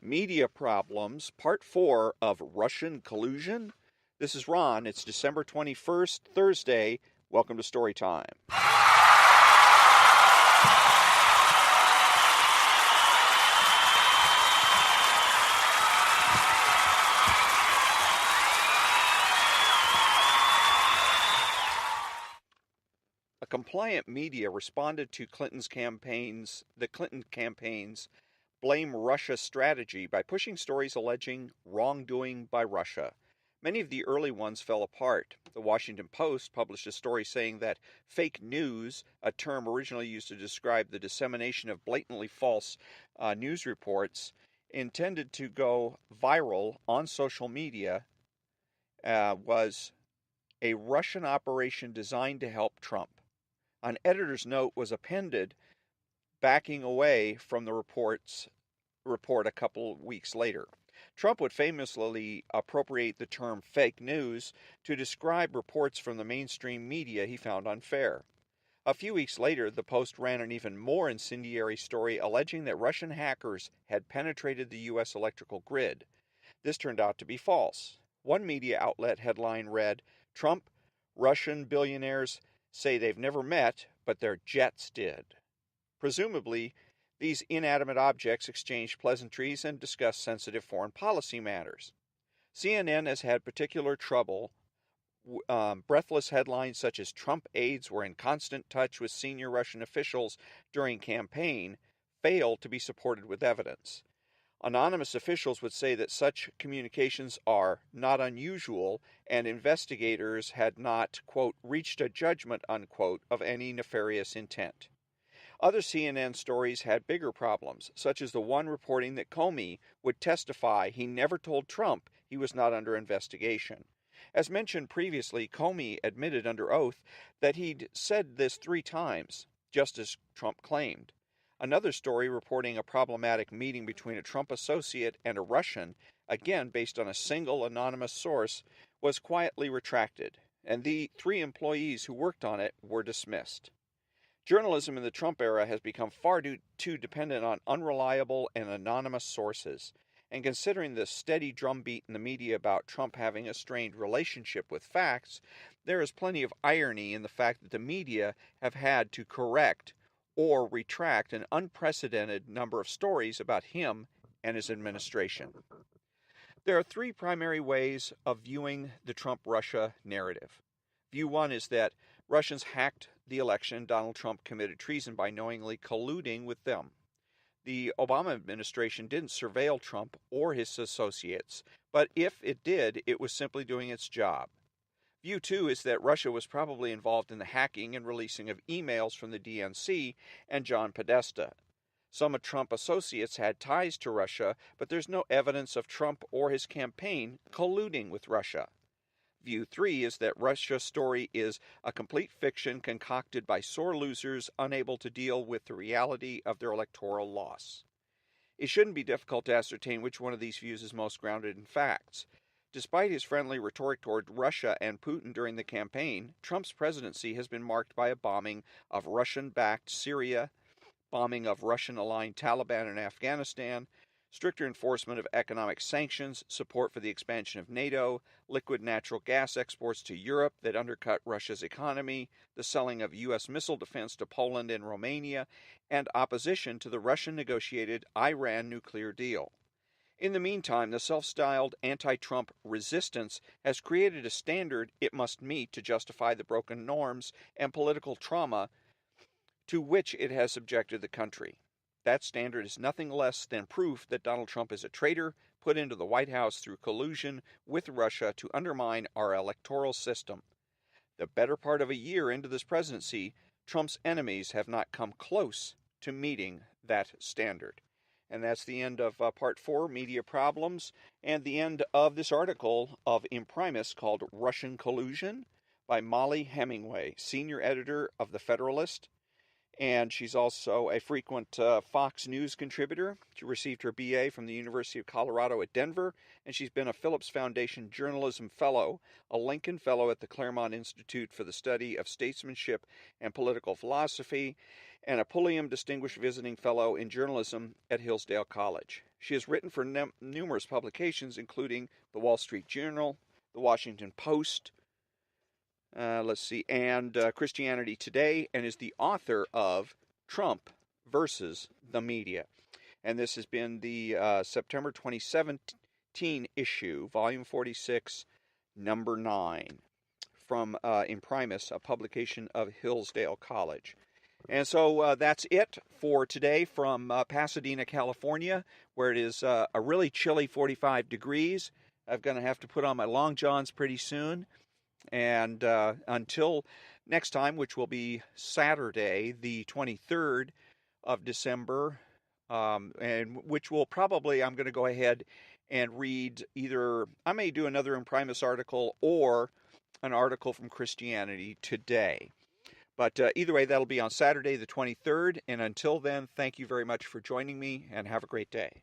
Media Problems, Part 4 of Russian Collusion. This is Ron. It's December 21st, Thursday. Welcome to Storytime. A compliant media responded to the Clinton campaign's blame Russia strategy by pushing stories alleging wrongdoing by Russia. Many of the early ones fell apart. The Washington Post published a story saying that fake news, a term originally used to describe the dissemination of blatantly false news reports, intended to go viral on social media, was a Russian operation designed to help Trump. An editor's note was appended backing away from the report a couple of weeks later. Trump would famously appropriate the term fake news to describe reports from the mainstream media he found unfair. A few weeks later, the Post ran an even more incendiary story alleging that Russian hackers had penetrated the U.S. electrical grid. This turned out to be false. One media outlet headline read, "Trump, Russian billionaires say they've never met, but their jets did." Presumably, these inanimate objects exchanged pleasantries and discussed sensitive foreign policy matters. CNN has had particular trouble. Breathless headlines such as "Trump aides were in constant touch with senior Russian officials during campaign" fail to be supported with evidence. Anonymous officials would say that such communications are not unusual and investigators had not, quote, reached a judgment, unquote, of any nefarious intent. Other CNN stories had bigger problems, such as the one reporting that Comey would testify he never told Trump he was not under investigation. As mentioned previously, Comey admitted under oath that he'd said this 3 times, just as Trump claimed. Another story reporting a problematic meeting between a Trump associate and a Russian, again based on a single anonymous source, was quietly retracted, and the 3 employees who worked on it were dismissed. Journalism in the Trump era has become far too dependent on unreliable and anonymous sources, and considering the steady drumbeat in the media about Trump having a strained relationship with facts, there is plenty of irony in the fact that the media have had to correct or retract an unprecedented number of stories about him and his administration. There are 3 primary ways of viewing the Trump-Russia narrative. View 1 is that Russians hacked the election. Donald Trump committed treason by knowingly colluding with them. The Obama administration didn't surveil Trump or his associates, but if it did, it was simply doing its job. View 2 is that Russia was probably involved in the hacking and releasing of emails from the DNC and John Podesta. Some of Trump associates had ties to Russia, but there's no evidence of Trump or his campaign colluding with Russia. View 3 is that Russia's story is a complete fiction concocted by sore losers unable to deal with the reality of their electoral loss. It shouldn't be difficult to ascertain which one of these views is most grounded in facts. Despite his friendly rhetoric toward Russia and Putin during the campaign, Trump's presidency has been marked by a bombing of Russian-backed Syria, bombing of Russian-aligned Taliban in Afghanistan, stricter enforcement of economic sanctions, support for the expansion of NATO, liquid natural gas exports to Europe that undercut Russia's economy, the selling of U.S. missile defense to Poland and Romania, and opposition to the Russian-negotiated Iran nuclear deal. In the meantime, the self-styled anti-Trump resistance has created a standard it must meet to justify the broken norms and political trauma to which it has subjected the country. That standard is nothing less than proof that Donald Trump is a traitor put into the White House through collusion with Russia to undermine our electoral system. The better part of a year into this presidency, Trump's enemies have not come close to meeting that standard. And that's the end of Part 4, Media Problems, and the end of this article of Imprimis called Russian Collusion by Molly Hemingway, senior editor of The Federalist. And she's also a frequent Fox News contributor. She received her BA from the University of Colorado at Denver, and she's been a Phillips Foundation Journalism Fellow, a Lincoln Fellow at the Claremont Institute for the Study of Statesmanship and Political Philosophy, and a Pulliam Distinguished Visiting Fellow in Journalism at Hillsdale College. She has written for numerous publications, including the Wall Street Journal, the Washington Post, and Christianity Today, and is the author of Trump versus the Media. And this has been the September 2017 issue, volume 46, number 9, from Imprimis, a publication of Hillsdale College. And so that's it for today from Pasadena, California, where it is a really chilly 45 degrees. I'm going to have to put on my long johns pretty soon. And until next time, which will be Saturday, the 23rd of December, and which will probably, I'm going to go ahead and read either, I may do another Imprimis article or an article from Christianity Today. But either way, that'll be on Saturday the 23rd. And until then, thank you very much for joining me, and have a great day.